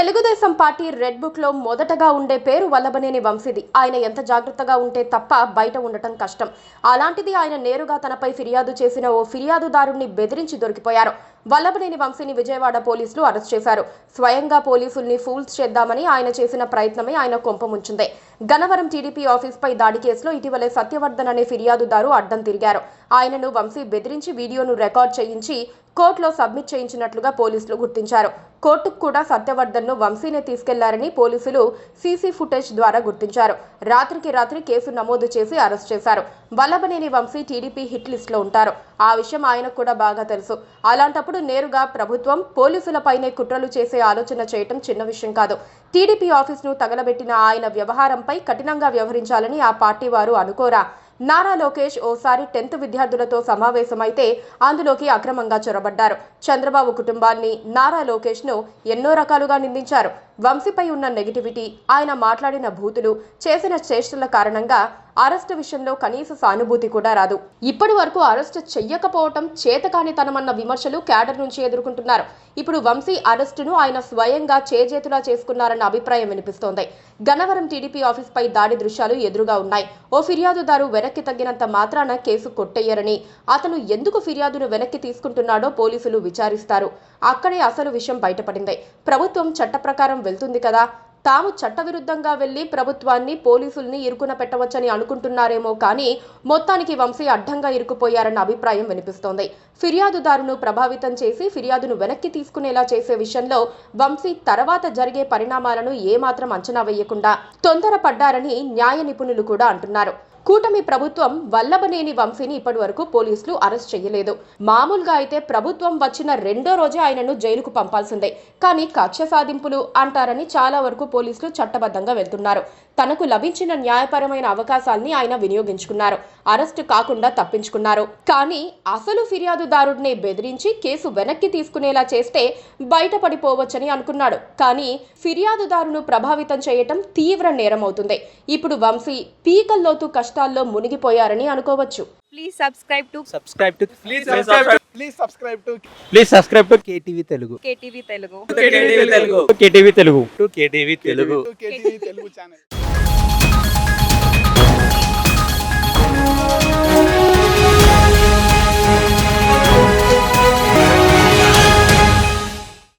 Telugu Desam party red book లో మొదటగా ఉండే పేరు వల్లభనేని వంశీది. ఆయన ఎంత జాగ్రత్తగా ఉంటే తప్ప బయట ఉండటం కష్టం. అలాంటిది ఆయన నేరుగా తనపై ఫిర్యాదు చేసిన ఓ ఫిర్యాదుదారుణ్ణి బెదిరించి దొరికిపోయారు. వల్లభనేని వంశీని విజయవాడ పోలీసులు అరెస్ట్ చేశారు. స్వయంగా పోలీసుల్ని ఫూల్స్ చేద్దామని ఆయన చేసిన ప్రయత్నమే ఆయన కొంపముంచింది. గన్నవరం టీడీపీ ఆఫీస్ పై దాడి కేసులో ఇటీవలే సత్యవర్ధన్ అనే ఫిర్యాదుదారు అడ్డం తిరిగారు. ఆయనను వంశీ బెదిరించి వీడియోను రికార్డ్ చేయించి కోర్టులో సబ్మిట్ చేయించినట్లుగా పోలీసులు గుర్తించారు. కోర్టుకు కూడా సత్యవర్ధన్ను వంశీనే తీసుకెళ్లారని పోలీసులు సీసీ ఫుటేజ్ ద్వారా గుర్తించారు. రాత్రికి రాత్రి కేసు నమోదు చేసి అరెస్ట్ చేశారు. Vallabhaneni Vamsi TDP hit list లో ఉంటారు. ఆ విషయం ఆయనకు కూడా బాగా తెలుసు. అలాంటప్పుడు నేరుగా ప్రభుత్వం పోలీసులపైనే కుట్రలు చేసే ఆలోచన చేయటం చిన్న విషయం కాదు. టీడీపీ ఆఫీసును తగలబెట్టిన ఆయన వ్యవహారంపై కఠినంగా వ్యవహరించాలని ఆ పార్టీ వారు అనుకోరా? నారా లోకేష్ ఓసారి 10th విద్యార్థులతో సమావేశమైతే అందులోకి అక్రమంగా చొరబడ్డారు. చంద్రబాబు కుటుంబాన్ని, నారా లోకేష్ ను ఎన్నో రకాలుగా నిందించారు. వంశీపై ఉన్న నెగిటివిటీ, ఆయన మాట్లాడిన బూతులు, చేసిన చేష్టల కారణంగా అరెస్టు విషయంలో కనీస సానుభూతి కూడా రాదు. ఇప్పటి వరకు అరెస్టు చెయ్యకపోవటం చేతకానితనమన్న విమర్శలు క్యాడర్ నుంచి ఎదుర్కొంటున్నారు. ఇప్పుడు వంశీ అరెస్టును ఆయన స్వయంగా చేజేతులా చేసుకున్నారన్న అభిప్రాయం వినిపిస్తోంది. గన్నవరం టీడీపీ ఆఫీస్ పై దాడి దృశ్యాలు ఎదురుగా ఉన్నాయి. ఓ ఫిర్యాదుదారు వెనక్కి తగ్గినంత మాత్రాన కేసు కొట్టేయరని, అతను ఎందుకు ఫిర్యాదును వెనక్కి తీసుకుంటున్నాడో పోలీసులు విచారిస్తారు. అక్కడే అసలు విషయం బయటపడింది. ప్రభుత్వం చట్ట ప్రకారం వెళ్తుంది కదా, తాము చట్టవిరుద్ధంగా వెళ్లి ప్రభుత్వాన్ని, పోలీసుల్ని ఇరుకున పెట్టవచ్చని అనుకుంటున్నారేమో కానీ మొత్తానికి వంశీ అడ్డంగా ఇరుకుపోయారన్న అభిప్రాయం వినిపిస్తోంది. ఫిర్యాదుదారును ప్రభావితం చేసి ఫిర్యాదును వెనక్కి తీసుకునేలా చేసే విషయంలో వంశీ తర్వాత జరిగే పరిణామాలను ఏమాత్రం అంచనా వేయకుండా తొందరపడ్డారని న్యాయ నిపుణులు కూడా అంటున్నారు. కూటమి ప్రభుత్వం వల్లభనేని వంశీని ఇప్పటి వరకు పోలీసులు అరెస్ట్ చేయలేదు. మామూలుగా అయితే ప్రభుత్వం వచ్చిన రెండో రోజే ఆయనను జైలుకు పంపాల్సిందే. కానీ కక్ష సాధింపులు అంటారని చాలా వరకు పోలీసులు చట్టబద్ధంగా వెళ్తున్నారు. తనకు లభించిన న్యాయపరమైన అవకాశాల్ని ఆయన వినియోగించుకున్నారు. అరెస్టు కాకుండా తప్పించుకున్నారు. కానీ అసలు ఫిర్యాదుదారుడిని బెదిరించి కేసు వెనక్కి తీసుకునేలా చేస్తే బయటపడిపోవచ్చని అనుకున్నాడు. కానీ ఫిర్యాదుదారును ప్రభావితం చేయటం తీవ్ర నేరమవుతుంది. ఇప్పుడు వంశీ పీకల్లోతు కష్టాల్లో మునిగిపోయారని అనుకోవచ్చు. Please subscribe to KTV Telugu. KTV Telugu. KTV Telugu. KTV Telugu channel.